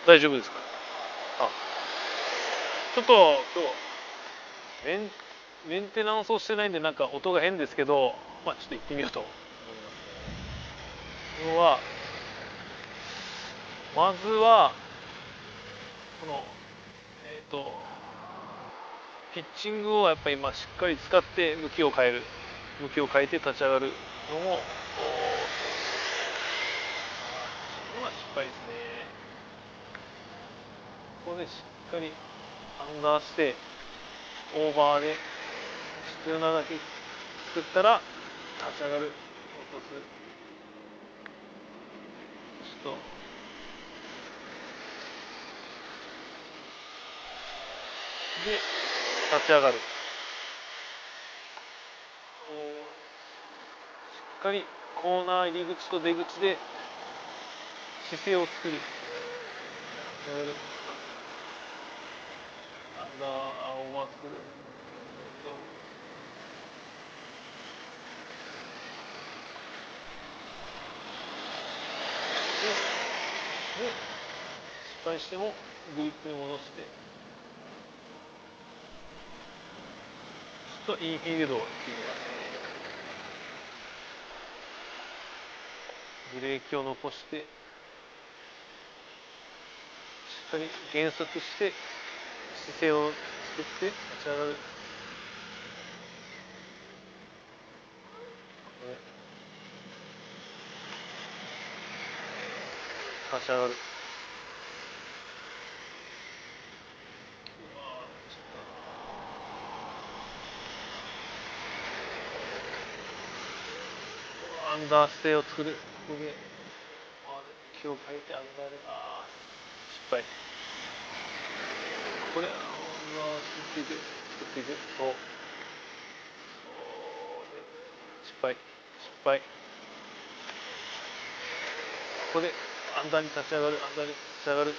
大丈夫ですか？あ、ちょっと今日メンテナンスをしてないんでなんか音が変ですけど、まあちょっと行ってみようと思いますね。はまずはこのピッチングをやっぱり今しっかり使って向きを変えて立ち上がるのも失敗ですね。ここでしっかりアンダーしてオーバーで必要なだけ作ったら立ち上がる、落とす、ちょっとで立ち上がる、しっかりコーナー入り口と出口で姿勢を作る、立ち上がる、アンダーオーバー作る、で失敗してもグリップに戻してちょっとインフィールドを切ります。ブレーキを残してしっかり減速して姿勢を作って立ち上がる、立ち上がる、アンダー姿勢を作る、ここで気を変えてアンダーで失敗、これ作っていくそう失敗、ここでアンダーに立ち上がる、アンダーに立ち上がる、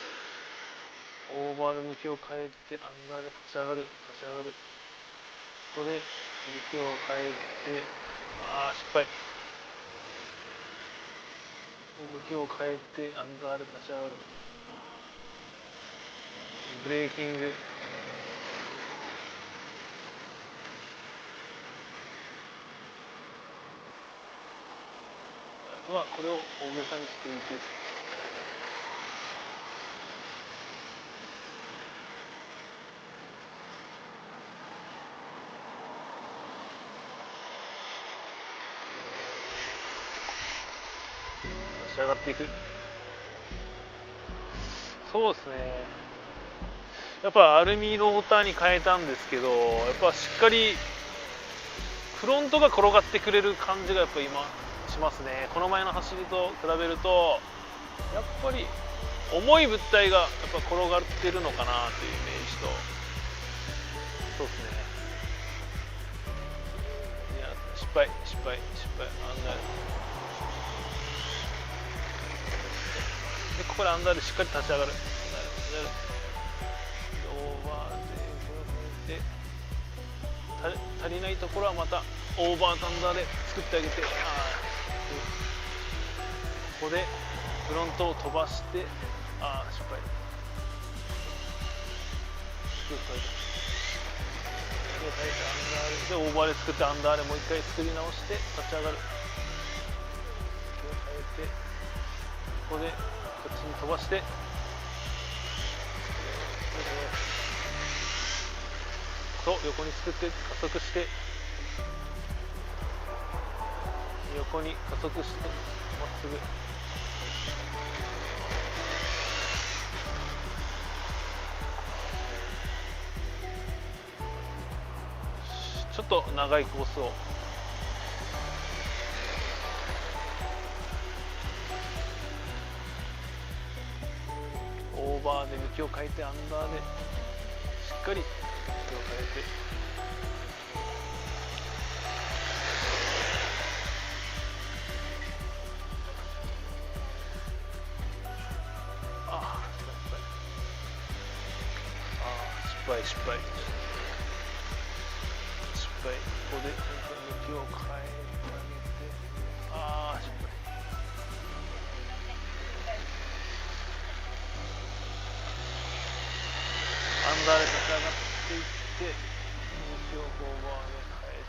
オーバーで向きを変えてアンダーで立ち上がる、立ち上がる、ここで向きを変えて失敗、向きを変えてアンダーで立ち上がる、ブレーキング、あとはこれを大げさにしていく、立ち上がっていく。そうですね、やっぱアルミローターに変えたんですけど、やっぱしっかりフロントが転がってくれる感じがやっぱ今しますね。この前の走りと比べるとやっぱり重い物体がやっぱ転がってるのかなというイメージと、そうですね、いや失敗アンダーで、ここでアンダーでしっかり立ち上がる、オーバーで足りないところはまたオーバーとアンダーで作ってあげて、ここでフロントを飛ばして失敗、でオーバーで作ってアンダーでもう一回作り直して立ち上がる、変えてここでこっちに飛ばしてと横に作って加速して横に加速してまっすぐ、ちょっと長いコースをオーバーで向きを変えてアンダーでしっかり向きを変えて失敗、ここで向きを変えてあげて失敗、ンダーで立ち上がっていって向きをフォーバーで変え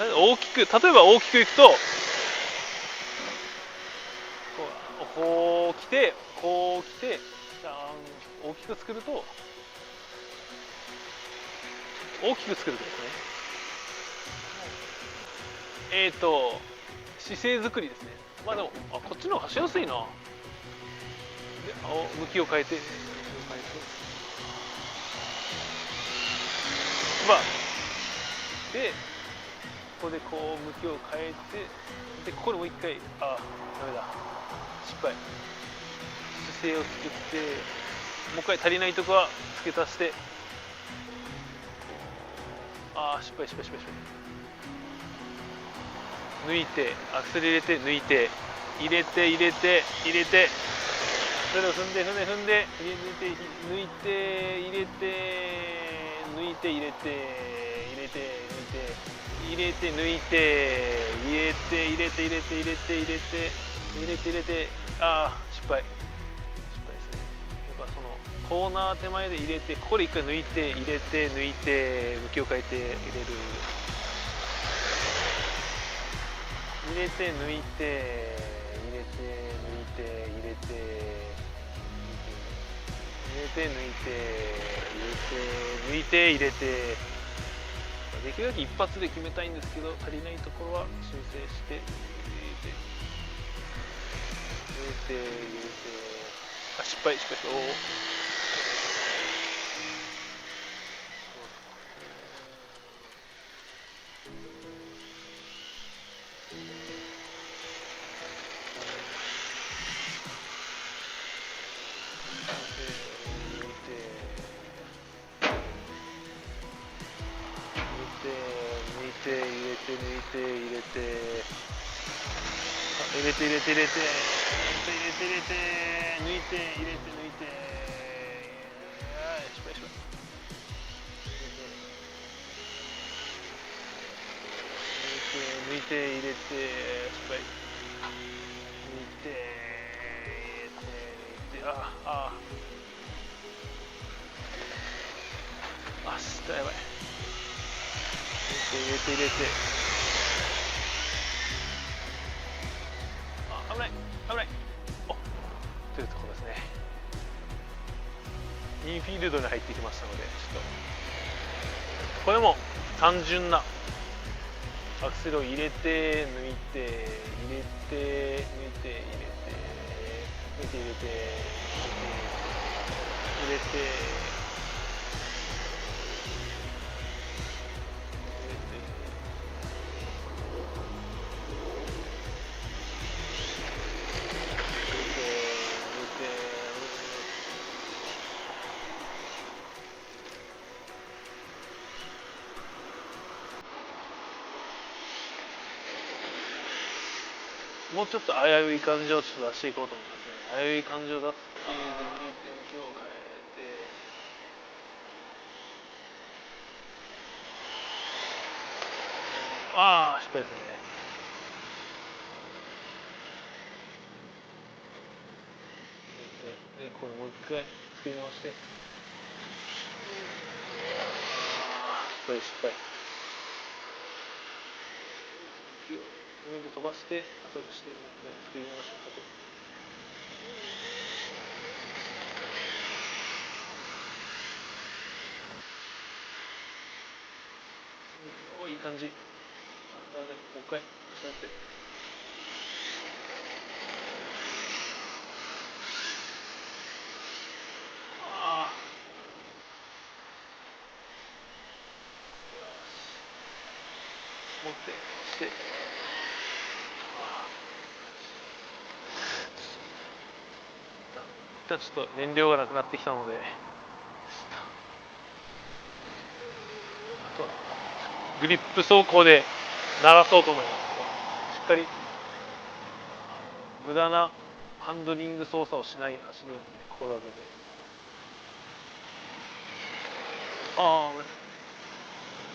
て大きく、例えば大きくいくとこう来てこう来て、大きく作るとですね、姿勢作りですね。まあでもこっちの方が走りやすいな。で向きを変えてでここでこう向きを変えて、でここでもう一回ダメだ、失敗。姿勢を作って、もう一回足りないとこは付け足して、失敗。抜いてアクセル入れて抜いて入れてそれを踏んで抜いて入れて入れて抜いて入れて入れて抜いて入れて入れて入れて入れて入れて入れて入れて失敗ですね。やっぱそのコーナー手前で入れて、ここで一回抜いて入れて抜いて向きを変えて入れる、入れて抜いて入れて抜いて入れて入れて抜いて入れて抜いて入れて、できるだけ一発で決めたいんですけど、足りないところは修正して入れて失敗抜いて入れて抜いて入れて入れて入れて入れて入れて抜いて入れて抜いて失敗抜いて入れて失敗抜いて入れてやばい。入れて危ないというところですね。インフィールドに入ってきましたので、ちょっとこれも単純なアクセルを入れて抜いて入れて抜いて入れて抜いて入れて入れてもうちょっと危うい感じをちょっと出していこうと思いますね。危うい感じを出すっていう向きを変えて、失敗ですね。でこれもう一回作り直して、失敗飛ばして後でして作り直しいい感じ。もう一回そうやって持ってして一旦ちょっと燃料がなくなってきたので、あとグリップ走行で鳴らそうと思います。しっかり無駄なハンドリング操作をしない走りを心がけて、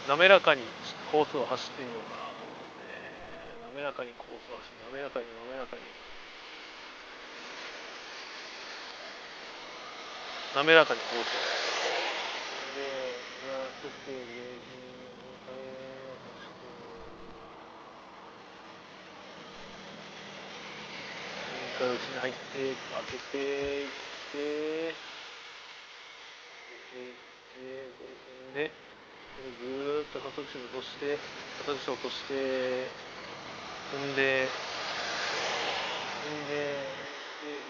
滑らかにコースを走ってみようかなと思って、滑らかにこう滑らかに滑らかに滑らかにこうで、そして内に入って当てていってでぐーっと加速し落として加速し落として踏んで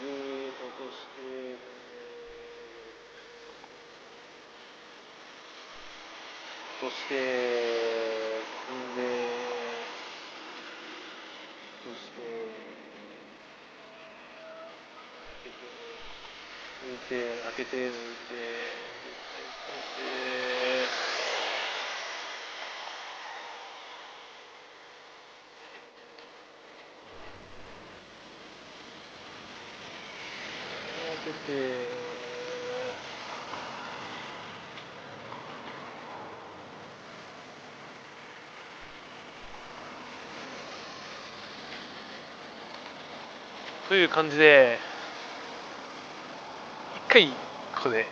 ぐーっと落として落として踏んで落として抜いて開けて抜いて開けてという感じで一回ここで